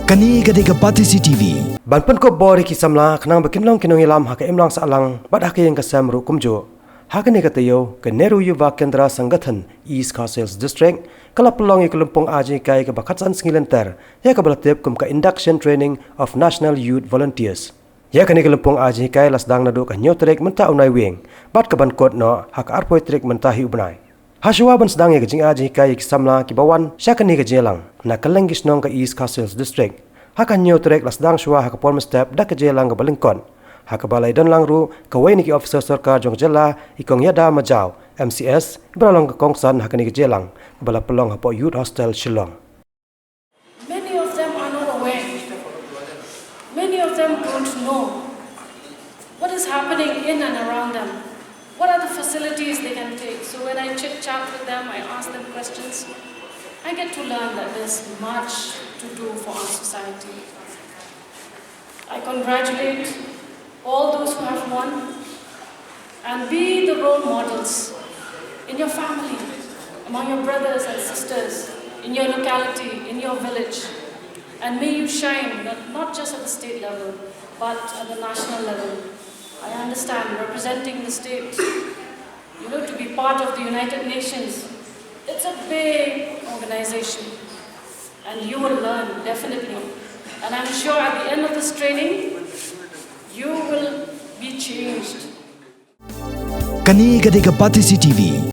Kani gadega Pati CCTV. Banpun ko bori ki samla khnang bakin long kinong ilam haka imlang sa alang bad haka yang kasam ru kumjo. Haka ni katayo ke Nehru Yuva Kendra Sangathan East Coast Hills District kala pelong i kelumpong aji kai ke bakatsan singilenter ya ke balatip kum ka induction training of National Youth Volunteers. Ya kani kelumpong aji kai lasdang nadu ka nyotrek menta unai wing bat ke bankot no haka arpoi trek mentahi ubnai. Haswa ban sedang ya kejing aji kai ki samla ki bawan syakani ke jelang na kalengis nong ka East Coast Hills District. Haka nyotrek lasdang shwa haka polm step dak ke jelang ke balingkon. Haka balai dan langru ke wainiki officer sarkar jong jela ikong yada majau MCS beralong ke kongsan haka ni ke jelang bala pelong hapo youth hostel Shillong. Many of them are not aware. Many of them don't know what is happening in and around them. What are the facilities they can take? So when I chit-chat with them, I ask them questions, I get to learn that there's much to do for our society. I congratulate all those who have won and be the role models in your family, among your brothers and sisters, in your locality, in your village. And may you shine, not just at the state level, but at the national level. I understand representing the state, to be part of the United Nations, it's a big organization. And you will learn, definitely. And I'm sure at the end of this training, you will be changed. Kani gadega Pati CCTV.